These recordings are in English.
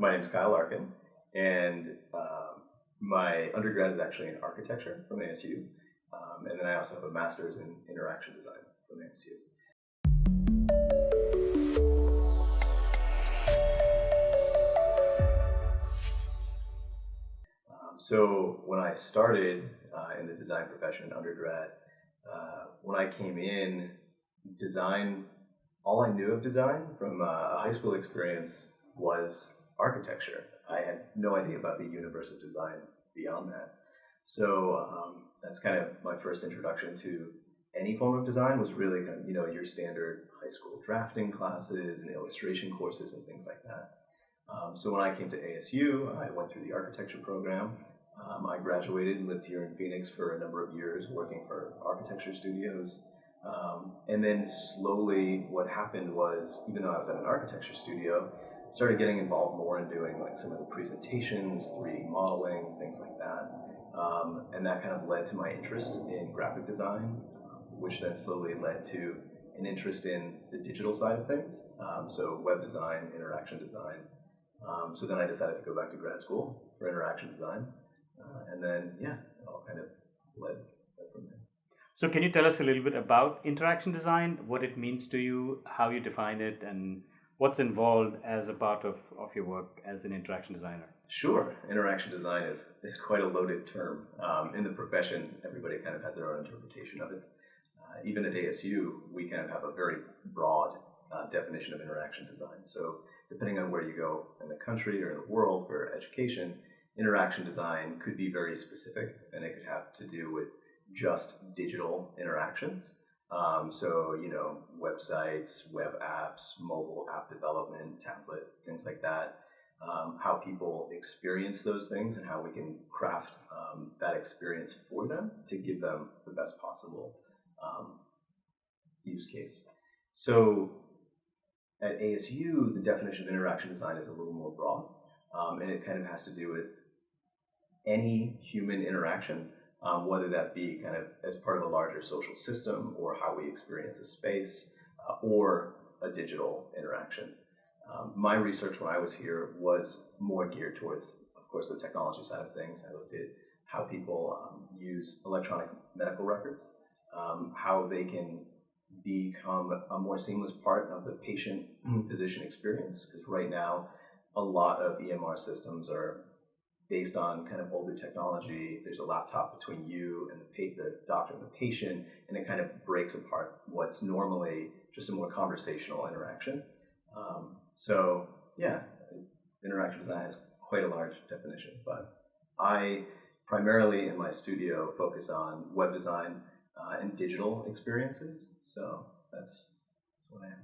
My name's Kyle Larkin, and my undergrad is actually in architecture from ASU, and then I also have a master's in interaction design from ASU. So when I started in the design profession in undergrad, when I came in, design, all I knew of design from a high school experience was architecture. I had no idea about the universe of design beyond that. So that's kind of my first introduction to any form of design was really kind of, your standard high school drafting classes and illustration courses and things like that. So when I came to ASU, I went through the architecture program. I graduated and lived here in Phoenix for a number of years working for architecture studios. And then slowly what happened was, even though I was at an architecture studio, I started getting involved more in doing like some of the presentations, 3D modeling, things like that. And that kind of led to my interest in graphic design, which then slowly led to an interest in the digital side of things. So web design, interaction design. So then I decided to go back to grad school for interaction design. And then, yeah, it all kind of led from there. So can you tell us a little bit about interaction design, what it means to you, how you define it, and what's involved as a part of your work as an interaction designer? Sure. Interaction design is quite a loaded term. In the profession, everybody kind of has their own interpretation of it. Even at ASU, we kind of have a very broad definition of interaction design. So depending on where you go in the country or in the world for education, interaction design could be very specific, and it could have to do with just digital interactions. So, websites, web apps, mobile app development, tablet, things like that. How people experience those things and how we can craft that experience for them to give them the best possible use case. So at ASU, the definition of interaction design is a little more broad, and it kind of has to do with any human interaction, whether that be kind of as part of a larger social system or how we experience a space or a digital interaction. My research when I was here was more geared towards, of course, the technology side of things. I looked at how people use electronic medical records, how they can become a more seamless part of the patient-physician experience, because right now a lot of EMR systems are based on kind of older technology. There's a laptop between you and the doctor and the patient, and it kind of breaks apart what's normally just a more conversational interaction. So yeah, interaction design has quite a large definition, but I primarily in my studio focus on web design and digital experiences. So that's what I am.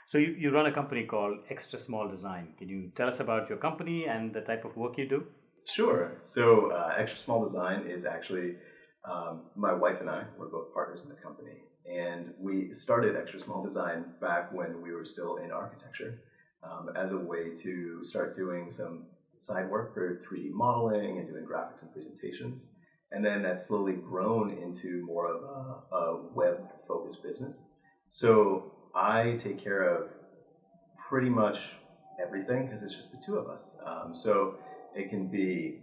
So you run a company called Extra Small Design. Can you tell us about your company and the type of work you do? Sure. So Extra Small Design is actually my wife and I, we're both partners in the company. And we started Extra Small Design back when we were still in architecture as a way to start doing some side work for 3D modeling and doing graphics and presentations. And then that's slowly grown into more of a web-focused business. So I take care of pretty much everything because it's just the two of us. So it can be,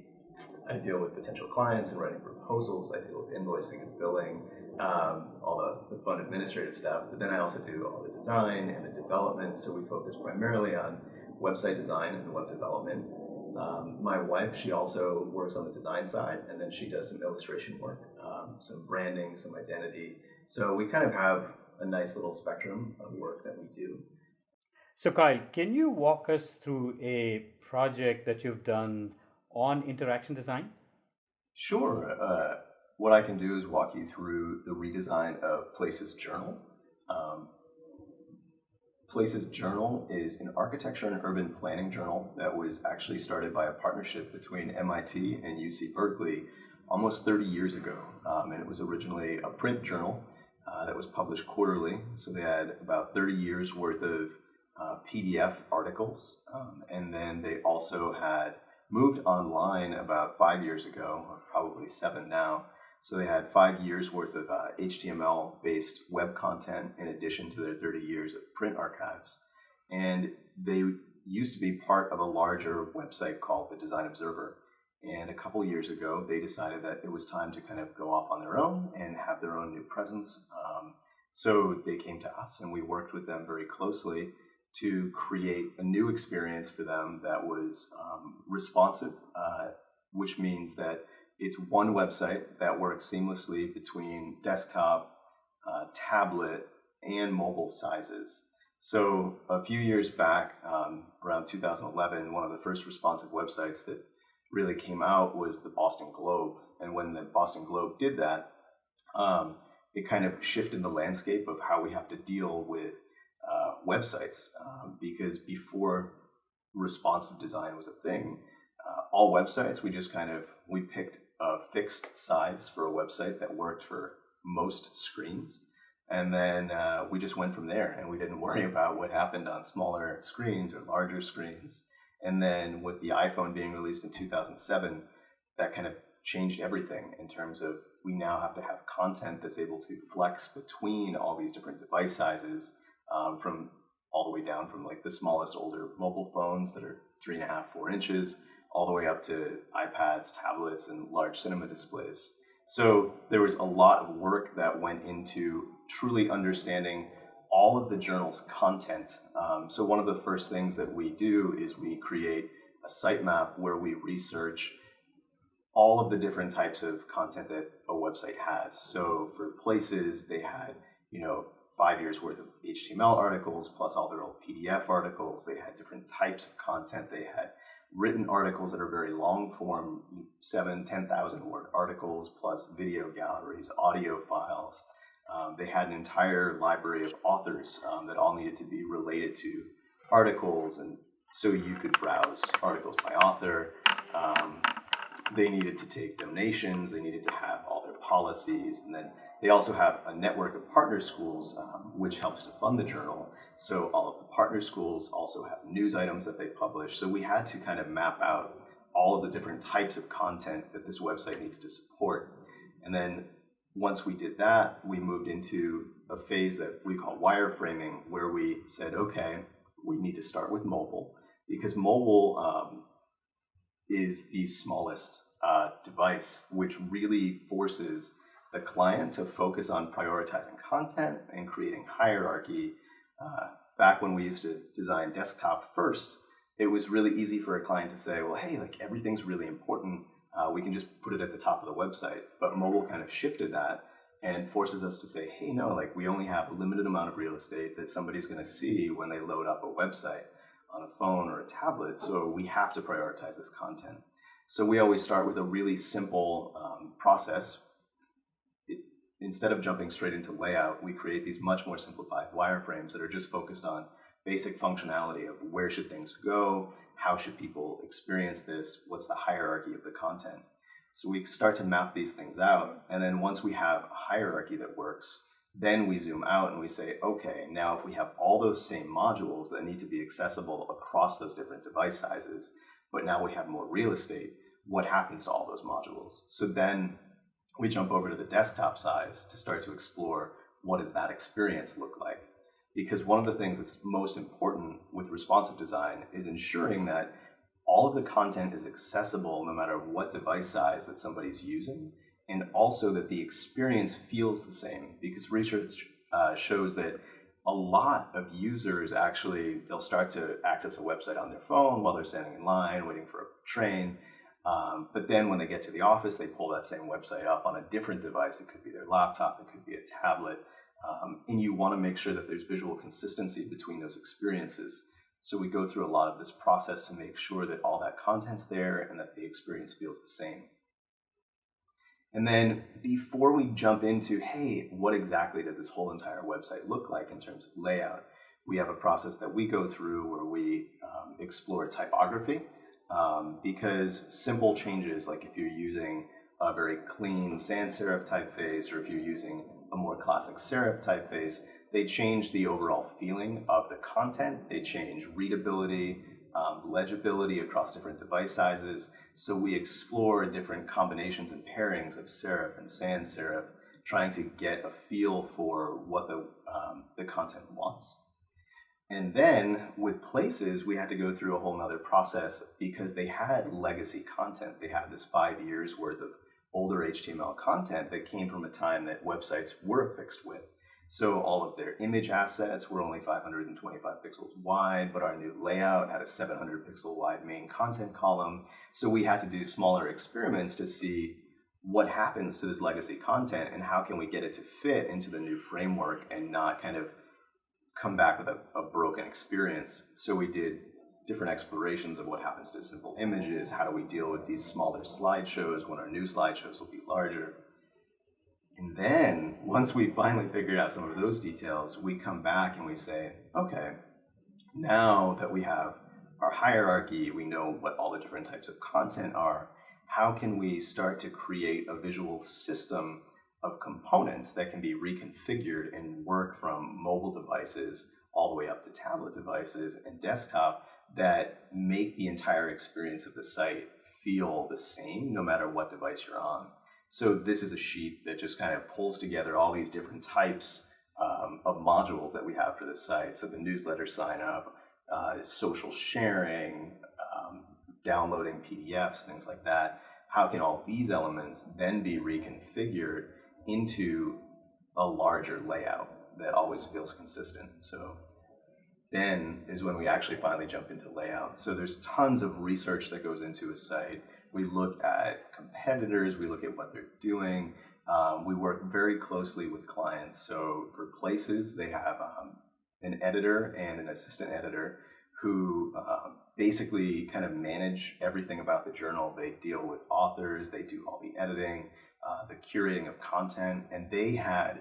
I deal with potential clients and writing proposals, I deal with invoicing and billing, all the fun administrative stuff, but then I also do all the design and the development, so we focus primarily on website design and web development. My wife, she also works on the design side, and then she does some illustration work, some branding, some identity. So we kind of have a nice little spectrum of work that we do. So Kyle, can you walk us through a project that you've done on interaction design? Sure. What I can do is walk you through the redesign of Places Journal. Places Journal is an architecture and urban planning journal that was actually started by a partnership between MIT and UC Berkeley almost 30 years ago. And it was originally a print journal that was published quarterly. So they had about 30 years worth of PDF articles. And then they also had moved online about 5 years ago, or probably 7 now. So they had 5 years worth of HTML-based web content in addition to their 30 years of print archives. And they used to be part of a larger website called the Design Observer. And a couple years ago, they decided that it was time to kind of go off on their own and have their own new presence. So they came to us, and we worked with them very closely to create a new experience for them that was responsive, which means that it's one website that works seamlessly between desktop, tablet, and mobile sizes. So a few years back, around 2011, one of the first responsive websites that really came out was the Boston Globe. And when the Boston Globe did that, it kind of shifted the landscape of how we have to deal with websites. Because before responsive design was a thing, all websites, we picked a fixed size for a website that worked for most screens. And then we just went from there, and we didn't worry about what happened on smaller screens or larger screens. And then with the iPhone being released in 2007, that kind of changed everything in terms of we now have to have content that's able to flex between all these different device sizes, from all the way down from like the smallest older mobile phones that are 3.5, 4 inches, all the way up to iPads, tablets, and large cinema displays. So there was a lot of work that went into truly understanding all of the journal's content. So one of the first things that we do is we create a sitemap where we research all of the different types of content that a website has. So for places, they had, 5 years worth of HTML articles plus all their old PDF articles. They had different types of content. They had written articles that are very long form, 7,000, 10,000 word articles, plus video galleries, audio files. They had an entire library of authors that all needed to be related to articles, and so you could browse articles by author. They needed to take donations, they needed to have all their policies, and then they also have a network of partner schools which helps to fund the journal. So all of the partner schools also have news items that they publish. So we had to kind of map out all of the different types of content that this website needs to support. And then once we did that, we moved into a phase that we call wireframing, where we said, okay, we need to start with mobile, because mobile is the smallest device, which really forces the client to focus on prioritizing content and creating hierarchy. Back when we used to design desktop first, it was really easy for a client to say, well, hey, like everything's really important. We can just put it at the top of the website. But mobile kind of shifted that and forces us to say, hey, no, like we only have a limited amount of real estate that somebody's going to see when they load up a website on a phone or a tablet. So we have to prioritize this content. So we always start with a really simple process. Instead of jumping straight into layout, we create these much more simplified wireframes that are just focused on basic functionality of where should things go, how should people experience this, what's the hierarchy of the content. So we start to map these things out, and then once we have a hierarchy that works, then we zoom out and we say, okay, now if we have all those same modules that need to be accessible across those different device sizes, but now we have more real estate, what happens to all those modules? So then we jump over to the desktop size to start to explore what does that experience look like. Because one of the things that's most important with responsive design is ensuring that all of the content is accessible no matter what device size that somebody's using, and also that the experience feels the same. Because research shows that a lot of users actually, they'll start to access a website on their phone while they're standing in line, waiting for a train. But then when they get to the office, they pull that same website up on a different device. It could be their laptop, it could be a tablet. And you want to make sure that there's visual consistency between those experiences. So we go through a lot of this process to make sure that all that content's there and that the experience feels the same. And then before we jump into, hey, what exactly does this whole entire website look like in terms of layout, we have a process that we go through where we explore typography. Because simple changes, like if you're using a very clean sans serif typeface, or if you're using a more classic serif typeface, they change the overall feeling of the content. They change readability, legibility across different device sizes. So we explore different combinations and pairings of serif and sans serif, trying to get a feel for what the content wants. And then with Places, we had to go through a whole nother process because they had legacy content. They had this 5 years worth of older HTML content that came from a time that websites were fixed with. So all of their image assets were only 525 pixels wide, but our new layout had a 700 pixel wide main content column. So we had to do smaller experiments to see what happens to this legacy content and how can we get it to fit into the new framework and not kind of come back with a broken experience. So we did different explorations of what happens to simple images, how do we deal with these smaller slideshows when our new slideshows will be larger. And then, once we finally figured out some of those details, we come back and we say, okay, now that we have our hierarchy, we know what all the different types of content are, how can we start to create a visual system of components that can be reconfigured and work from mobile devices all the way up to tablet devices and desktop that make the entire experience of the site feel the same no matter what device you're on. So this is a sheet that just kind of pulls together all these different types of modules that we have for the site. So the newsletter sign up, social sharing, downloading PDFs, things like that. How can all these elements then be reconfigured into a larger layout that always feels consistent? So then is when we actually finally jump into layout. So there's tons of research that goes into a site. We look at competitors, we look at what they're doing. We work very closely with clients. So for Places, they have an editor and an assistant editor who basically kind of manage everything about the journal. They deal with authors, they do all the editing, the curating of content, and they had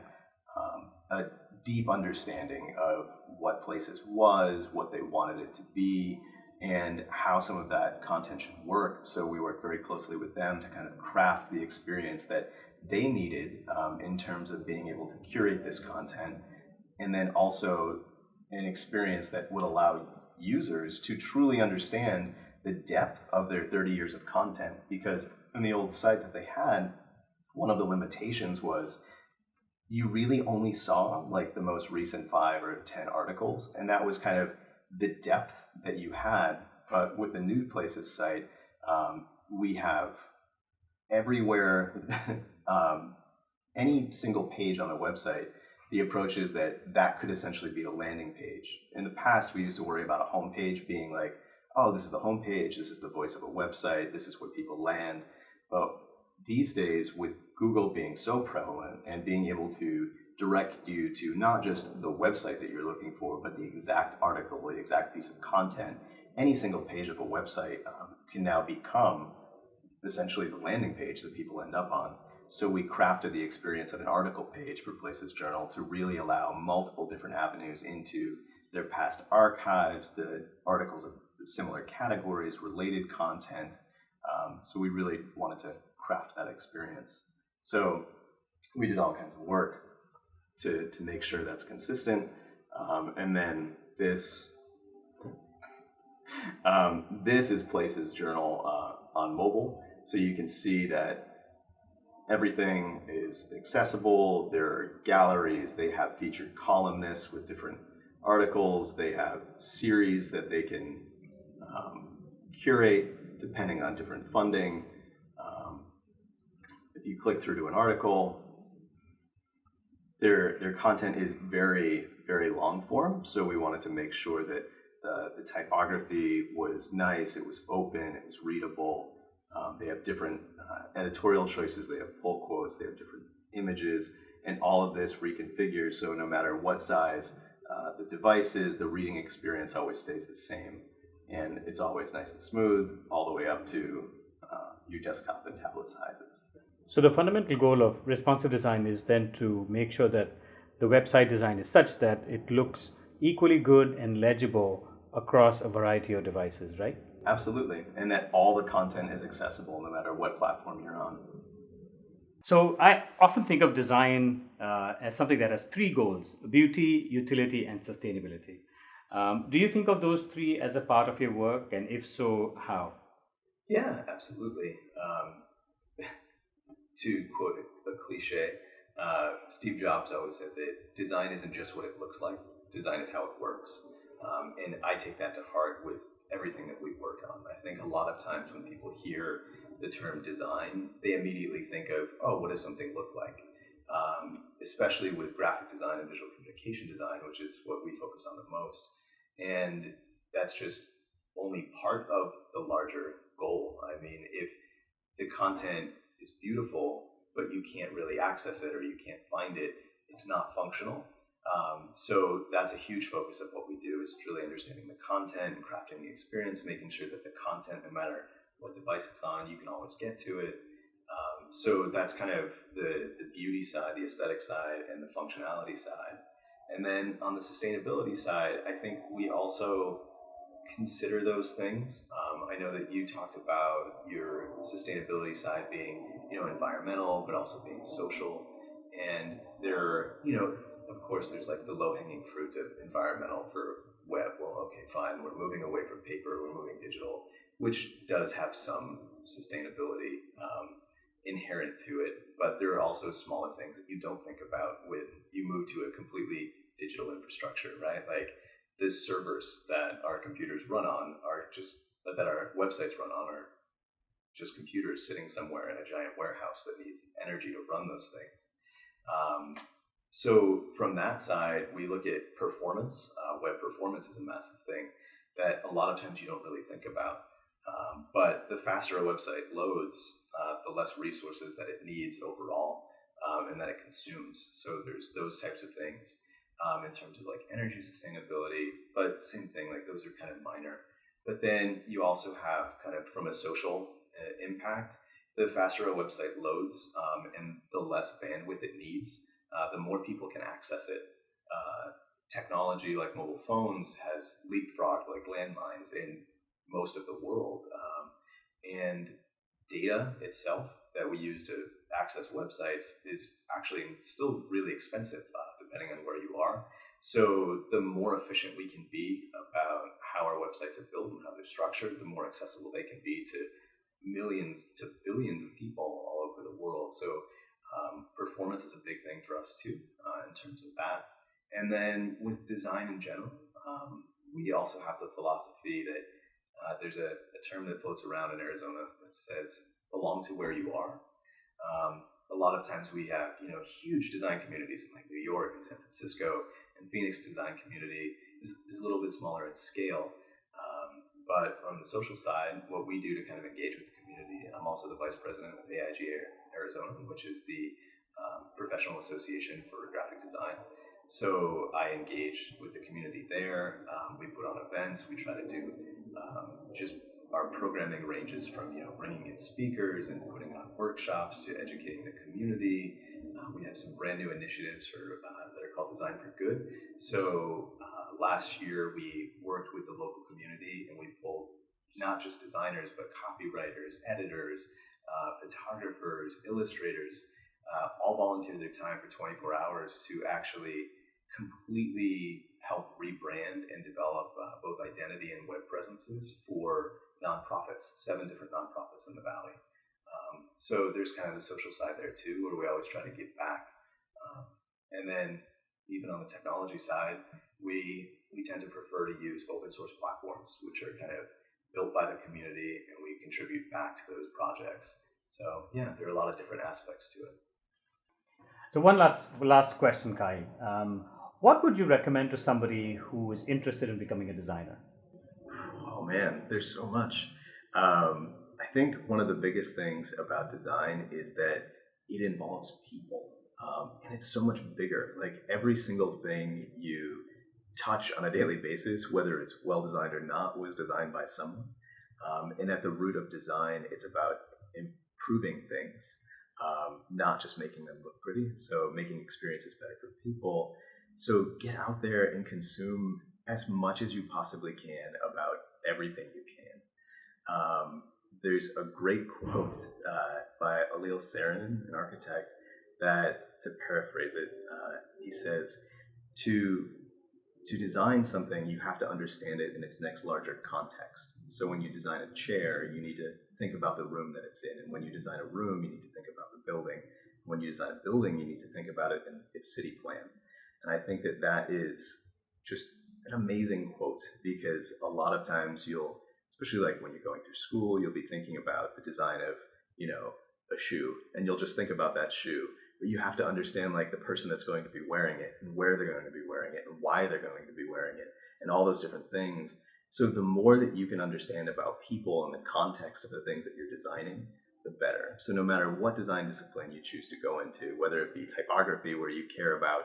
a deep understanding of what Places was, what they wanted it to be, and how some of that content should work. So we worked very closely with them to kind of craft the experience that they needed in terms of being able to curate this content, and then also an experience that would allow users to truly understand the depth of their 30 years of content. Because in the old site that they had, one of the limitations was you really only saw like the most recent 5 or 10 articles, and that was kind of the depth that you had. But with the new Places site, we have everywhere, any single page on the website, the approach is that that could essentially be the landing page. In the past, we used to worry about a home page being like, oh, this is the home page, this is the voice of a website, this is where people land. But these days, with Google being so prevalent and being able to direct you to not just the website that you're looking for, but the exact article, the exact piece of content, any single page of a website can now become essentially the landing page that people end up on. So we crafted the experience of an article page for Places Journal to really allow multiple different avenues into their past archives, the articles of similar categories, related content. So we really wanted to craft that experience. So we did all kinds of work to make sure that's consistent. And then this is Places Journal on mobile. So you can see that everything is accessible. There are galleries. They have featured columnists with different articles. They have series that they can curate depending on different funding. If you click through to an article, their content is very, very long form. So we wanted to make sure that the typography was nice, it was open, it was readable. They have different editorial choices, they have pull quotes, they have different images, and all of this reconfigures so no matter what size the device is, the reading experience always stays the same. And it's always nice and smooth, all the way up to your desktop and tablet sizes. So the fundamental goal of responsive design is then to make sure that the website design is such that it looks equally good and legible across a variety of devices, right? Absolutely, and that all the content is accessible no matter what platform you're on. So I often think of design as something that has 3 goals: beauty, utility, and sustainability. Do you think of those 3 as a part of your work, and if so, how? Yeah, absolutely. To quote a cliche, Steve Jobs always said that design isn't just what it looks like, design is how it works. And I take that to heart with everything that we work on. I think a lot of times when people hear the term design, they immediately think of, oh, what does something look like? Especially with graphic design and visual communication design, which is what we focus on the most. And that's just only part of the larger goal. I mean, if the content is beautiful, but you can't really access it or you can't find it, it's not functional. So that's a huge focus of what we do, is really understanding the content and crafting the experience, making sure that the content, no matter what device it's on, you can always get to it. So that's kind of the beauty side, the aesthetic side, and the functionality side. And then on the sustainability side, I think we also consider those things. I know that you talked about your sustainability side being, environmental, but also being social. And there, of course, there's like the low-hanging fruit of environmental for web. Well, okay, fine, we're moving away from paper, we're moving digital, which does have some sustainability inherent to it. But there are also smaller things that you don't think about when you move to a completely digital infrastructure, right? Like the servers that our computers run on that our websites run on are just computers sitting somewhere in a giant warehouse that needs energy to run those things. So from that side, we look at performance. Web performance is a massive thing that a lot of times you don't really think about. But the faster a website loads, the less resources that it needs overall, and that it consumes. So there's those types of things in terms of like energy sustainability, but same thing, like those are kind of minor. But then you also have kind of from a social impact, the faster a website loads and the less bandwidth it needs, the more people can access it. Technology like mobile phones has leapfrogged like landlines in most of the world. And data itself that we use to access websites is actually still really expensive, depending on where you are. So the more efficient we can be about how our websites are built and how they're structured, the more accessible they can be to millions to billions of people all over the world. So performance is a big thing for us too, in terms of that. And then with design in general, we also have the philosophy that there's a term that floats around in Arizona that says belong to where you are. A lot of times we have, huge design communities in like New York and San Francisco, and Phoenix design community is a little bit smaller in scale. But from the social side, what we do to kind of engage with the community, I'm also the vice president of AIG Arizona, which is the professional association for graphic design. So I engage with the community there. We put on events. We try to do just our programming ranges from bringing in speakers and putting on workshops to educating the community. We have some brand new initiatives that are called Design for Good. So last year we worked with the local community and we pulled not just designers but copywriters, editors, photographers, illustrators, all volunteered their time for 24 hours to actually completely help rebrand and develop both identity and web presences for nonprofits, 7 different nonprofits in the Valley. So there's kind of the social side there too, where we always try to give back. And then even on the technology side, we tend to prefer to use open source platforms, which are kind of built by the community, and we contribute back to those projects. So yeah, there are a lot of different aspects to it. So one last question, Kai. What would you recommend to somebody who is interested in becoming a designer? Oh man, there's so much. I think one of the biggest things about design is that it involves people. And it's so much bigger. Like every single thing you touch on a daily basis, whether it's well designed or not, was designed by someone. And at the root of design, it's about improving things, not just making them look pretty. So making experiences better for people. So get out there and consume as much as you possibly can about everything you can. There's a great quote by Alil Sarin, an architect, that, to paraphrase it, he says, to design something, you have to understand it in its next larger context. So when you design a chair, you need to think about the room that it's in. And when you design a room, you need to think about the building. When you design a building, you need to think about it in its city plan. And I think that is just an amazing quote, because a lot of times you'll, especially like when you're going through school, you'll be thinking about the design of, you know, a shoe, and you'll just think about that shoe. But you have to understand like the person that's going to be wearing it, and where they're going to be wearing it, and why they're going to be wearing it, and all those different things. So the more that you can understand about people and the context of the things that you're designing, the better. So no matter what design discipline you choose to go into, whether it be typography, where you care about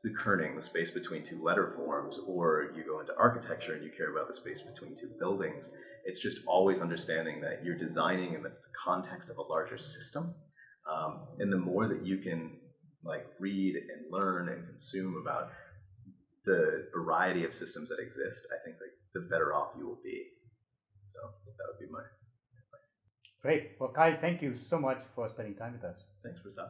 the kerning, the space between two letter forms, or you go into architecture and you care about the space between two buildings, it's just always understanding that you're designing in the context of a larger system. And the more that you can like read and learn and consume about the variety of systems that exist, I think like the better off you will be. So that would be my advice. Great. Well, Kyle, thank you so much for spending time with us. Thanks, Prasad.